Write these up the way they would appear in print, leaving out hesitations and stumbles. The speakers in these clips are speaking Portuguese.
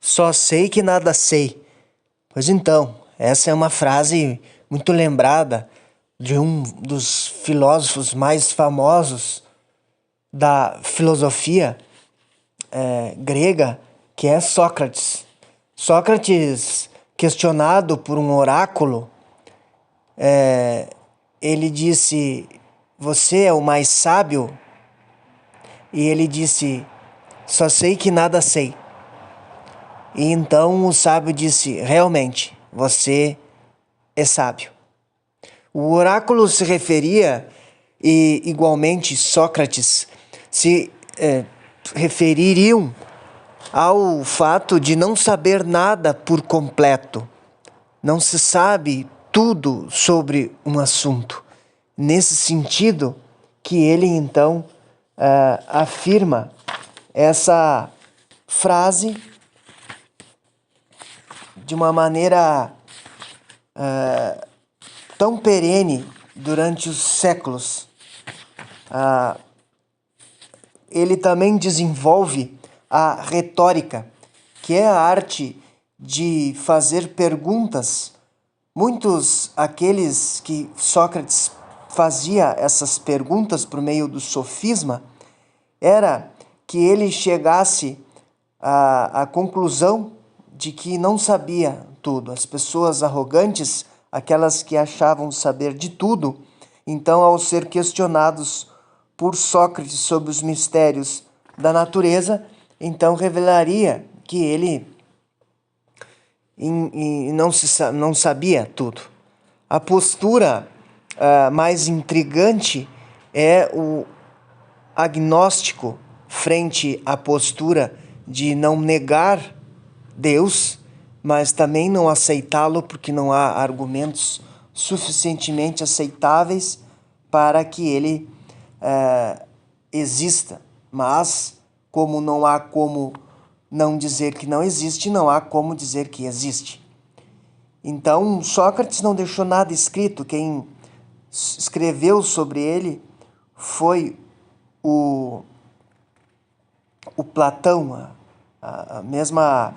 Só sei que nada sei. Pois então, essa é uma frase muito lembrada de um dos filósofos mais famosos da filosofia grega, que é Sócrates. Sócrates, questionado por um oráculo, ele disse: "Você é o mais sábio?" E ele disse: "Só sei que nada sei." E então o sábio disse: "Realmente, você é sábio." O oráculo se referia, e igualmente Sócrates se refeririam ao fato de não saber nada por completo. Não se sabe tudo sobre um assunto. Nesse sentido que ele então afirma essa frase de uma maneira tão perene durante os séculos. Ele também desenvolve a retórica, que é a arte de fazer perguntas. Muitos aqueles que Sócrates fazia essas perguntas por meio do sofisma, era que ele chegasse à conclusão de que não sabia tudo. As pessoas arrogantes, aquelas que achavam saber de tudo, então, ao ser questionados por Sócrates sobre os mistérios da natureza, então revelaria que ele não sabia tudo. A postura mais intrigante é o agnóstico frente à postura de não negar Deus, mas também não aceitá-lo porque não há argumentos suficientemente aceitáveis para que ele exista. Mas, como não há como não dizer que não existe, não há como dizer que existe. Então, Sócrates não deixou nada escrito. Quem escreveu sobre ele foi o Platão. A mesma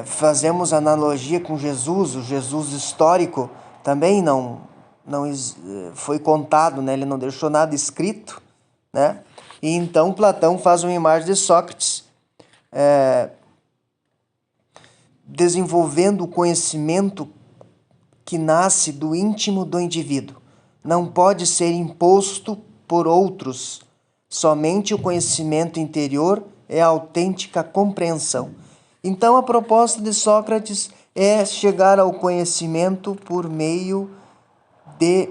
fazemos analogia com Jesus. O Jesus histórico também não foi contado, né? Ele não deixou nada escrito, né? E então Platão faz uma imagem de Sócrates desenvolvendo o conhecimento que nasce do íntimo do indivíduo. Não pode ser imposto por outros. Somente o conhecimento interior é a autêntica compreensão. Então, a proposta de Sócrates é chegar ao conhecimento por meio de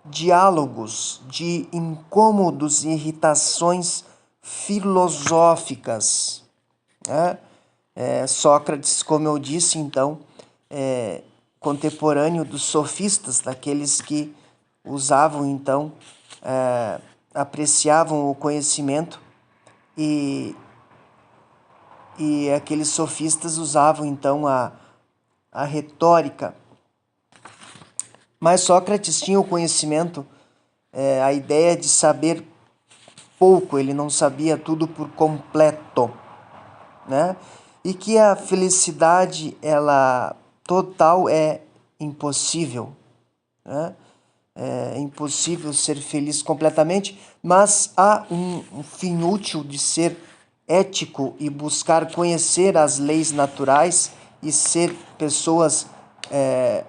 diálogos, de incômodos e irritações filosóficas. Sócrates, como eu disse, então, contemporâneo dos sofistas, daqueles que usavam, então, apreciavam o conhecimento e aqueles sofistas usavam, então, a retórica. Mas Sócrates tinha o conhecimento, a ideia de saber pouco, ele não sabia tudo por completo, né? E que a felicidade, ela total é impossível, né? É impossível ser feliz completamente, mas há um fim útil de ser ético e buscar conhecer as leis naturais e ser pessoas,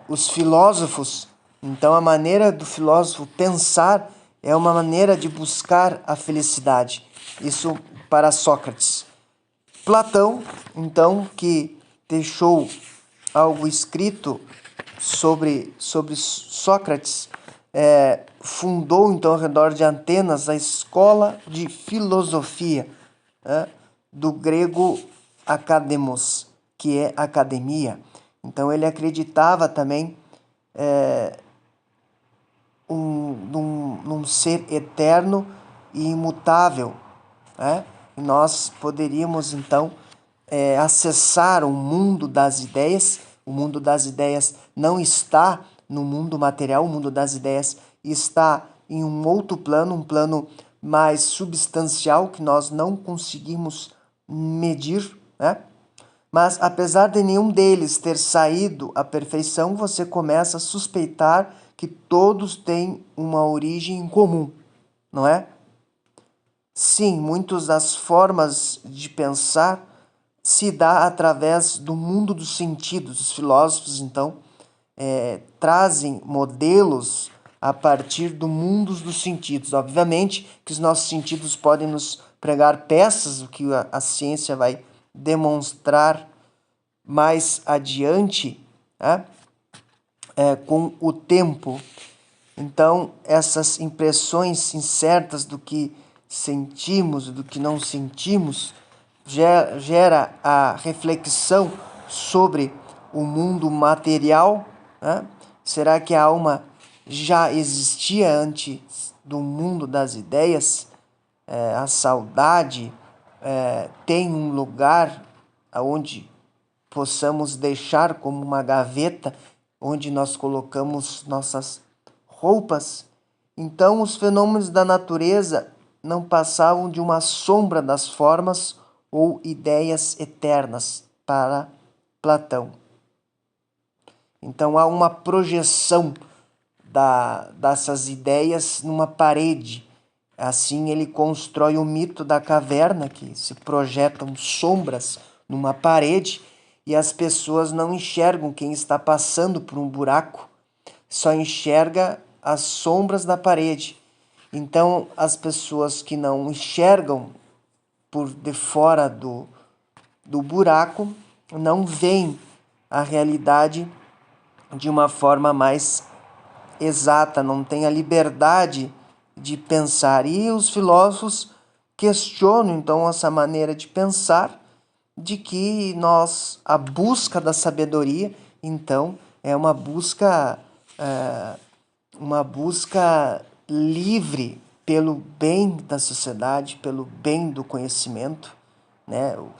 os filósofos. Então, a maneira do filósofo pensar é uma maneira de buscar a felicidade. Isso para Sócrates. Platão, então, que deixou algo escrito sobre Sócrates, fundou, então, ao redor de Atenas, a escola de filosofia, do grego academos, que é academia. Então, ele acreditava também num ser eterno e imutável, né? E nós poderíamos, então, acessar o mundo das ideias. O mundo das ideias não está no mundo material, o mundo das ideias está em um outro plano, um plano mais substancial que nós não conseguimos medir, né? Mas apesar de nenhum deles ter saído à perfeição, você começa a suspeitar que todos têm uma origem em comum, não é? Sim, muitas das formas de pensar se dá através do mundo dos sentidos. Os filósofos, então, trazem modelos a partir do mundo dos sentidos. Obviamente que os nossos sentidos podem nos pregar peças, o que a ciência vai demonstrar mais adiante, né? Com o tempo. Então, essas impressões incertas do que sentimos e do que não sentimos gera a reflexão sobre o mundo material, né? Será que a alma já existia antes do mundo das ideias? A saudade tem um lugar onde possamos deixar como uma gaveta onde nós colocamos nossas roupas. Então, os fenômenos da natureza não passavam de uma sombra das formas ou ideias eternas para Platão. Então, há uma projeção dessas ideias numa parede. Assim, ele constrói o mito da caverna, que se projetam sombras numa parede e as pessoas não enxergam quem está passando por um buraco, só enxerga as sombras da parede. Então, as pessoas que não enxergam por de fora do buraco não veem a realidade de uma forma mais exata, não têm a liberdade de pensar. E os filósofos questionam, então, essa maneira de pensar, de que a busca da sabedoria, então, é uma busca livre pelo bem da sociedade, pelo bem do conhecimento, né? O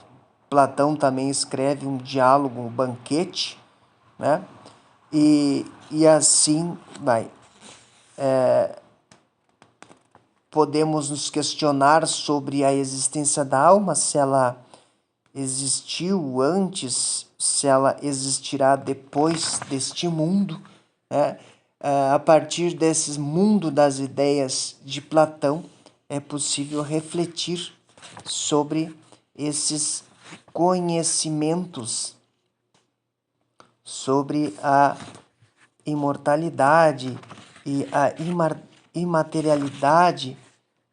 Platão também escreve um diálogo, um banquete, né? E assim vai. Podemos nos questionar sobre a existência da alma, se ela existiu antes, se ela existirá depois deste mundo, né? A partir desse mundo das ideias de Platão, é possível refletir sobre esses conhecimentos, sobre a imortalidade e a imaterialidade,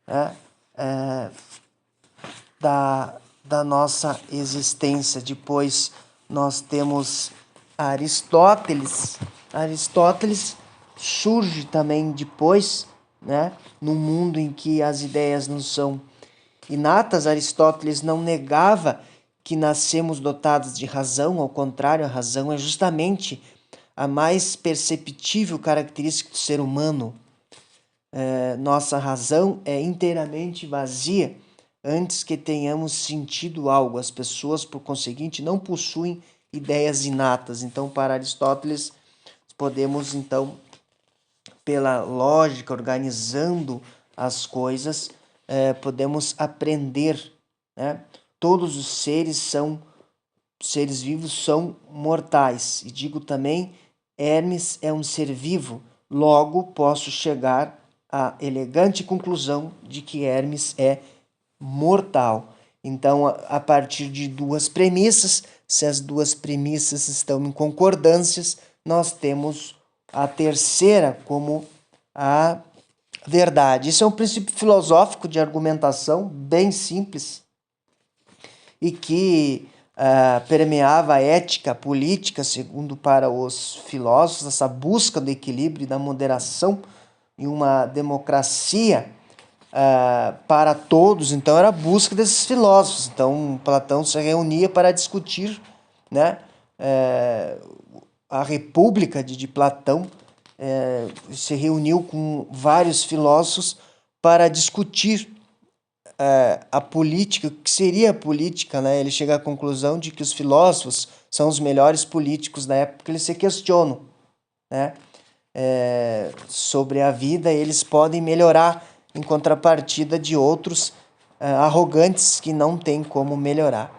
né? Da nossa existência. Depois nós temos Aristóteles. Aristóteles surge também depois, né? Num mundo em que as ideias não são inatas. Aristóteles não negava que nascemos dotados de razão, ao contrário, a razão é justamente a mais perceptível característica do ser humano. Nossa razão é inteiramente vazia antes que tenhamos sentido algo. As pessoas, por conseguinte, não possuem ideias inatas. Então, para Aristóteles, podemos, então, pela lógica, organizando as coisas, podemos aprender, né? Todos os seres vivos são mortais. E digo também, Hermes é um ser vivo. Logo, posso chegar à elegante conclusão de que Hermes é mortal. Então, a partir de duas premissas, se as duas premissas estão em concordâncias, nós temos a terceira como a verdade. Isso é um princípio filosófico de argumentação bem simples e que permeava a ética política, segundo para os filósofos, essa busca do equilíbrio e da moderação em uma democracia para todos. Então era a busca desses filósofos. Então Platão se reunia para discutir, né, a República de Platão, se reuniu com vários filósofos para discutir a política, o que seria a política, né? Ele chega à conclusão de que os filósofos são os melhores políticos da época, porque eles se questionam, né, sobre a vida. Eles podem melhorar em contrapartida de outros arrogantes que não têm como melhorar.